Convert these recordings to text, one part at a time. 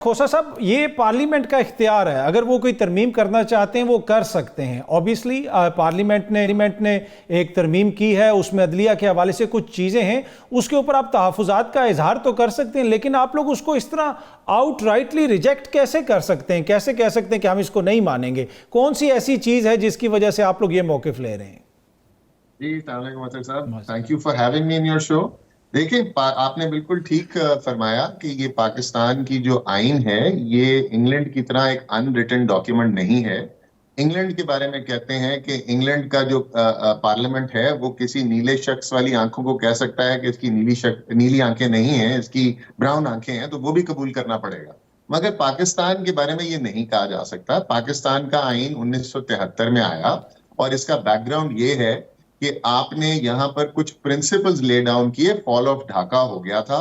खोसा साहब, ये पार्लियामेंट का इख्तियार है, अगर वो कोई तरमीम करना चाहते हैं वो कर सकते हैं। ऑब्वियसली पार्लियामेंट ने एक तरमीम की है, उसमें अदलिया के हवाले से कुछ चीज़ें हैं, उसके ऊपर आप तहफ़्फ़ुज़ात का इजहार तो कर सकते हैं, लेकिन आप लोग उसको इस तरह आउट राइटली रिजेक्ट कैसे कर सकते हैं? कैसे कह सकते हैं कि हम इसको नहीं मानेंगे? कौन सी ऐसी चीज़ है जिसकी वजह से आप लोग ये मौक़िफ़ ले रहे हैं? जी, साहब, thank you for having me in your show. देखिए, आपने बिल्कुल ठीक फरमाया कि ये पाकिस्तान की जो आइन है, ये इंग्लैंड की तरह एक अनरिटन डॉक्यूमेंट नहीं है। इंग्लैंड के बारे में कहते हैं कि इंग्लैंड का जो पार्लियामेंट है, वो किसी नीले शख्स वाली आंखों को कह सकता है कि इसकी नीली आंखें नहीं हैं, इसकी ब्राउन आंखें हैं, तो वो भी कबूल करना पड़ेगा। मगर पाकिस्तान के बारे में ये नहीं कहा जा सकता। पाकिस्तान का आइन 1973 में आया और इसका बैकग्राउंड ये है कि आपने यहाँ पर कुछ प्रिंसिपल्स ले डाउन किए, फॉल ऑफ ढाका हो गया था।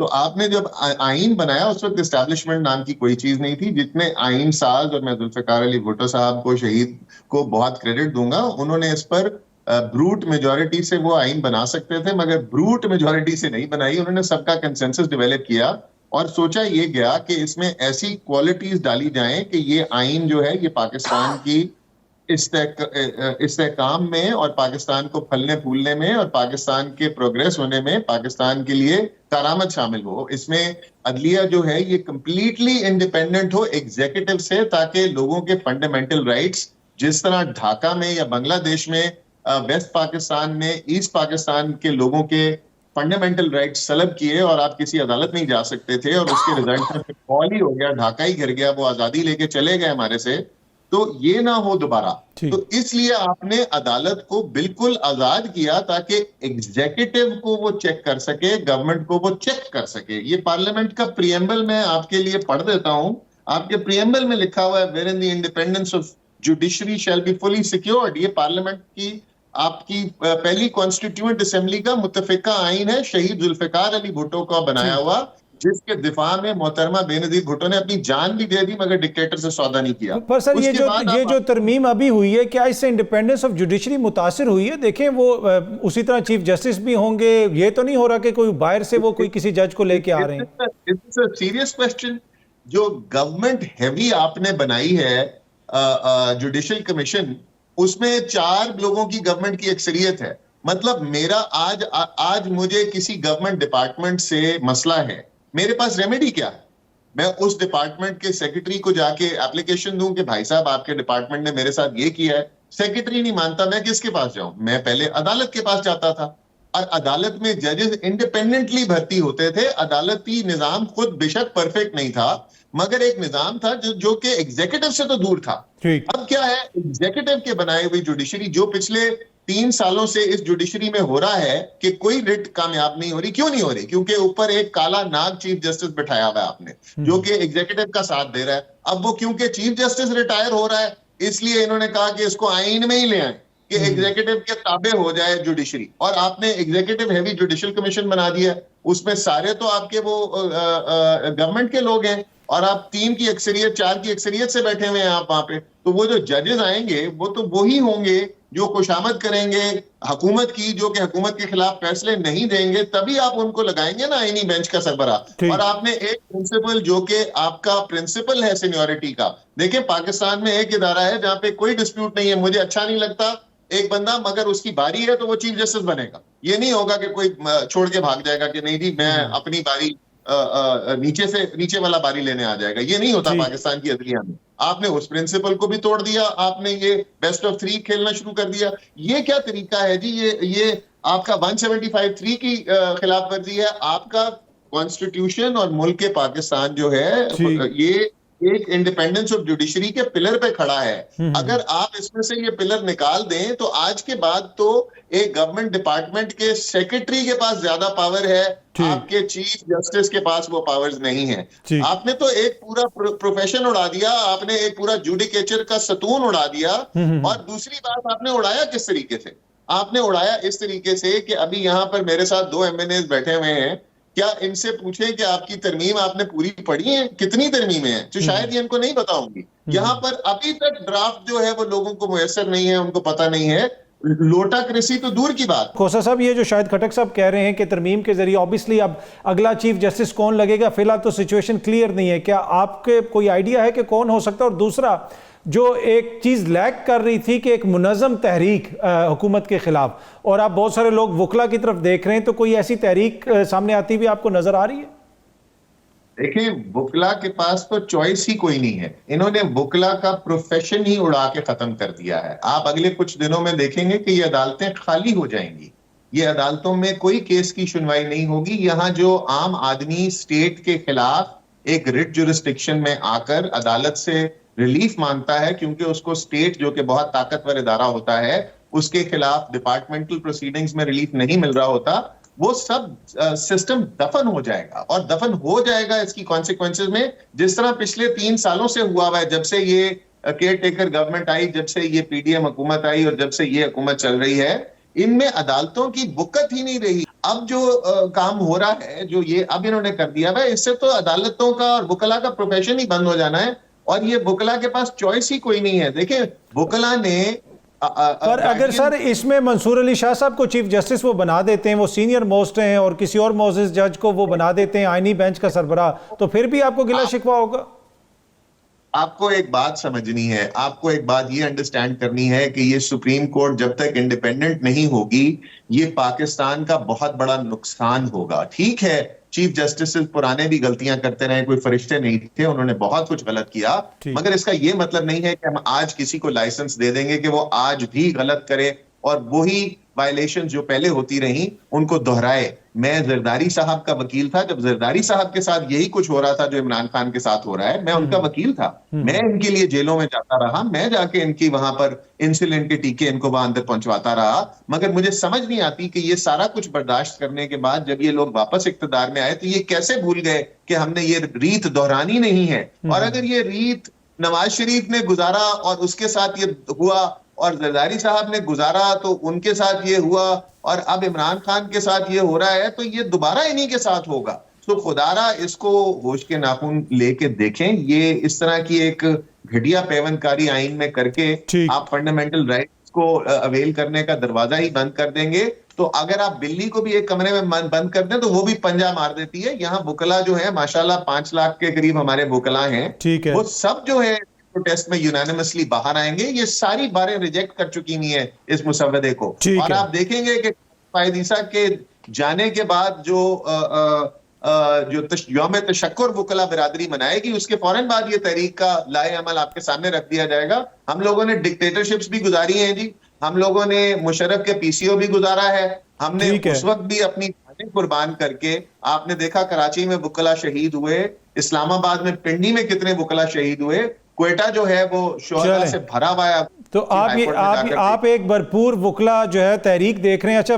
तो आपने जब आइन बनाया, उस वक्त एस्टैब्लिशमेंट नाम की कोई चीज नहीं थी। जितने आइन साज, और मैं जुल्फिकार अली भुट्टो साहब को, शहीद को बहुत क्रेडिट दूंगा, उन्होंने इस पर ब्रूट मेजोरिटी से वो आइन बना सकते थे, मगर ब्रूट मेजोरिटी से नहीं बनाई। उन्होंने सबका कंसेंसस डेवलप किया और सोचा ये गया कि इसमें ऐसी क्वालिटीज डाली जाएं कि ये आइन जो है, ये पाकिस्तान की इस्तेहकाम में और पाकिस्तान को फलने फूलने में और पाकिस्तान के प्रोग्रेस होने में पाकिस्तान के लिए करामत शामिल हो। इसमें अदलिया जो है ये कंप्लीटली इंडिपेंडेंट हो एग्जीक्यूटिव से, ताकि लोगों के फंडामेंटल राइट्स, जिस तरह ढाका में या बांग्लादेश में वेस्ट पाकिस्तान में ईस्ट पाकिस्तान के लोगों के फंडामेंटल राइट्स सलब किए और आप किसी अदालत नहीं जा सकते थे, और उसके रिजल्ट में फॉल ही हो गया, ढाका ही गिर गया, वो आजादी लेके चले गए हमारे से। तो ये ना हो दोबारा। तो इसलिए आपने अदालत को बिल्कुल आजाद किया ताकि एग्जीक्यूटिव को वो चेक कर सके, गवर्नमेंट को वो चेक कर सके। ये पार्लियामेंट का प्रीएम्बल मैं आपके लिए पढ़ देता हूं। आपके प्रीएम्बल में लिखा हुआ है, where in the independence of judiciary shall be fully secured. ये पार्लियामेंट की आपकी पहली कॉन्स्टिट्यूएंट असेंबली का मुत्तफिका आइन है, शहीद जुल्फिकार अली भुट्टो का बनाया हुआ, जिसके दिफा में मोहतरमा बेनजीर भुट्टो ने अपनी जान भी दे दी, मगर डिक्टेटर से सौदा नहीं किया। पर सर, ये जो तरमीम अभी हुई है, क्या इससे इंडिपेंडेंस ऑफ जुडिशरी मुतासिर हुई है? देखें, वो उसी तरह चीफ जस्टिस भी होंगे। ये तो नहीं हो रहा कि कोई बाहर से वो कोई किसी जज को लेके आ रहे हैं? It's a serious question. जो गवर्नमेंट हैवी आपने बनाई है जुडिशल कमीशन, उसमें 4 लोगों की गवर्नमेंट की अक्सरियत है। मतलब मेरा आज मुझे किसी गवर्नमेंट डिपार्टमेंट से मसला है, मेरे पास रेमेडी क्या है? मैं उस डिपार्टमेंट के सेक्रेटरी को जाके एप्लीकेशन दूं कि भाई साहब, आपके डिपार्टमेंट ने मेरे साथ ये किया है। सेक्रेटरी नहीं मानता, मैं किसके पास जाऊं? मैं पहले अदालत के पास जाता था, और अदालत में जजेस इंडिपेंडेंटली भर्ती होते थे। अदालती निजाम खुद बेशक परफेक्ट नहीं था, मगर एक निजाम था जो कि एग्जीक्यूटिव से तो दूर था। अब क्या है, एग्जीक्यूटिव के बनाए हुई जुडिशरी, जो पिछले 3 सालों से इस जुडिशरी में हो रहा है कि कोई रिट कामयाब नहीं हो रही। क्यों नहीं हो रही? क्योंकि ऊपर एक काला नाग चीफ जस्टिस बिठाया हुआ है आपने, जो कि एग्जीक्यूटिव का साथ दे रहा है। अब वो क्योंकि चीफ जस्टिस रिटायर हो रहा है, इसलिए इन्होंने कहा कि इसको आइन में ही ले आए कि एग्जीक्यूटिव के ताबे हो जाए जुडिशरी। और आपने एग्जीक्यूटिव हैवी जुडिशल कमीशन बना दिया, उसमें सारे तो आपके वो गवर्नमेंट के लोग हैं, और आप 3 की अक्सरियत, 4 की अक्सरियत से बैठे हुए हैं आप वहां पे। तो वो जो जजेस आएंगे, वो तो वही होंगे जो खुशामद करेंगे हुकूमत की, जो कि हुकूमत के खिलाफ फैसले नहीं देंगे, तभी आप उनको लगाएंगे ना आईनी बेंच का सरबरा। और आपने एक प्रिंसिपल, जो कि आपका प्रिंसिपल है सीनियोरिटी का, देखिए पाकिस्तान में एक इदारा है जहां पे कोई डिस्प्यूट नहीं है। मुझे अच्छा नहीं लगता एक बंदा, मगर उसकी बारी है तो वो चीफ जस्टिस बनेगा। ये नहीं होगा कि कोई छोड़ के भाग जाएगा कि नहीं जी, मैं अपनी बारी नीचे वाला बारी लेने आ जाएगा। ये नहीं होता पाकिस्तान की अदलिया में। आपने उस प्रिंसिपल को भी तोड़ दिया, आपने ये बेस्ट ऑफ 3 खेलना शुरू कर दिया। ये क्या तरीका है जी? ये आपका 175(3) की खिलाफ वर्जी है। आपका कॉन्स्टिट्यूशन और मुल्क पाकिस्तान जो है, ये एक इंडिपेंडेंस ऑफ जुडिशरी के पिलर पे खड़ा है। अगर आप इसमें से ये पिलर निकाल दें, तो आज के बाद तो एक गवर्नमेंट डिपार्टमेंट के सेक्रेटरी के पास ज्यादा पावर है, आपके चीफ जस्टिस के पास वो पावर्स नहीं है। आपने तो एक पूरा प्रोफेशन उड़ा दिया, आपने एक पूरा जुडिकेचर का सतून उड़ा दिया। और दूसरी बात, आपने उड़ाया किस तरीके से? आपने उड़ाया इस तरीके से कि अभी यहां पर मेरे साथ 2 MNAs बैठे हुए हैं, क्या इनसे पूछें कि आपकी तरमीम आपने पूरी पढ़ी है? कितनी तरमीमें हैं? तो शायद ये इनको नहीं बताऊंगी। यहाँ पर अभी तक ड्राफ्ट जो है वो लोगों को मुयसर नहीं है, उनको पता नहीं है। लोटाक्रेसी तो दूर की बात। खोसा साहब, ये जो शाहिद खटक साहब कह रहे हैं कि तरमीम के जरिए ऑब्वियसली अब अगला चीफ जस्टिस कौन लगेगा, फिलहाल तो सिचुएशन क्लियर नहीं है, क्या आपके कोई आइडिया है कि कौन हो सकता है? और दूसरा, जो एक चीज लैक कर रही थी कि एक मुनज़्ज़म तहरीक हुकूमत के खिलाफ, और आप बहुत सारे लोग वकला की तरफ देख रहे हैं, तो कोई ऐसी तहरीक सामने आती हुई आपको नजर आ रही है? देखिए, वकला के पास तो चॉइस ही कोई नहीं है। इन्होंने वकला का प्रोफेशन ही उड़ा के खत्म कर दिया है। आप अगले कुछ दिनों में देखेंगे कि ये अदालतें खाली हो जाएंगी। ये अदालतों में कोई केस की सुनवाई नहीं होगी। यहाँ जो आम आदमी स्टेट के खिलाफ एक रिट जुरिस्डिक्शन में आकर अदालत से रिलीफ मांगता है, क्योंकि उसको स्टेट, जो कि बहुत ताकतवर इदारा होता है, उसके खिलाफ डिपार्टमेंटल प्रोसीडिंग्स में रिलीफ नहीं मिल रहा होता, वो सब सिस्टम दफन हो जाएगा। और दफन हो जाएगा इसकी कॉन्सिक्वेंसेज में, जिस तरह पिछले 3 सालों से हुआ हुआ है, जब से ये केयर टेकर गवर्नमेंट आई, जब से ये पीडीएम हुकूमत आई और जब से ये हुकूमत चल रही है, इनमें अदालतों की बुकत ही नहीं रही। अब जो काम हो रहा है, जो ये अब इन्होंने कर दिया है, इससे तो अदालतों का और वकला का प्रोफेशन ही बंद हो जाना है, और ये वकला के पास चॉइस ही कोई नहीं है। देखिए, वकला ने पर अगर सर इसमें मंसूर अली शाह साहब को चीफ जस्टिस वो बना देते हैं, वो सीनियर मोस्ट हैं, और किसी और मोजिस जज को वो बना देते हैं आईनी बेंच का सरबराह, तो फिर भी आपको गिला शिकवा होगा? आपको एक बात समझनी है, आपको एक बात ये अंडरस्टैंड करनी है कि ये सुप्रीम कोर्ट जब तक इंडिपेंडेंट नहीं होगी, ये पाकिस्तान का बहुत बड़ा नुकसान होगा। ठीक है, चीफ जस्टिस पुराने भी गलतियां करते रहे, कोई फरिश्ते नहीं थे, उन्होंने बहुत कुछ गलत किया, मगर इसका ये मतलब नहीं है कि हम आज किसी को लाइसेंस दे देंगे कि वो आज भी गलत करे और वही वायलेशन जो पहले होती रही उनको दोहराए। मैं जरदारी साहब का वकील था, जब जरदारी साहब के साथ यही कुछ हो रहा था जो इमरान खान के साथ हो रहा है, मैं उनका वकील था, मैं इनके लिए जेलों में जाता रहा, मैं जाके इनकी वहां पर इंसुलिन के टीके इनको वहां अंदर पहुंचवाता रहा। मगर मुझे समझ नहीं आती कि ये सारा कुछ बर्दाश्त करने के बाद जब ये लोग वापस इक्तदार में आए तो ये कैसे भूल गए कि हमने ये रीत दोहरानी नहीं है। और अगर ये रीत नवाज शरीफ ने गुजारा और उसके साथ ये हुआ, और जरदारी साहब ने गुजारा तो उनके साथ ये हुआ, और अब इमरान खान के साथ ये हो रहा है, तो ये दोबारा इन्हीं के साथ होगा। तो खुदारा इसको होश के नाखून लेके देखें। ये इस तरह की एक घटिया पेवनकारी आइन में करके आप फंडामेंटल राइट्स को अवेल करने का दरवाजा ही बंद कर देंगे। तो अगर आप बिल्ली को भी एक कमरे में बंद कर दें तो वो भी पंजा मार देती है। यहाँ वकला जो है माशाल्लाह 5 लाख के करीब हमारे वकला हैं, वो सब जो है प्रोटेस्ट में यूनानिमसली बाहर आएंगे। ये सारी बारें रिजेक्ट कर चुकी नहीं है इस मुसव्वदे को। और आप देखेंगे कि फायदीसा के जाने के बाद जो यौम तशक्कुर वकला बिरादरी मनाएगी, उसके फौरन बाद ये तहरीक का लाए अमल आपके सामने रख दिया जाएगा। हम लोगों ने डिक्टेटरशिप्स भी गुजारी हैं जी, हम लोगों ने मुशर्रफ के पीसीओ भी गुजारा है, हमने उस वक्त भी अपनी जानें कुर्बान करके, आपने देखा कराची में वकला शहीद हुए, इस्लामाबाद में पिंडी में कितने वकला शहीद हुए, क्वेटा जो है वो शुहदा से भरा हुआ है। तो आप एक भरपूर वकला जो है तहरीक देख रहे हैं। अच्छा,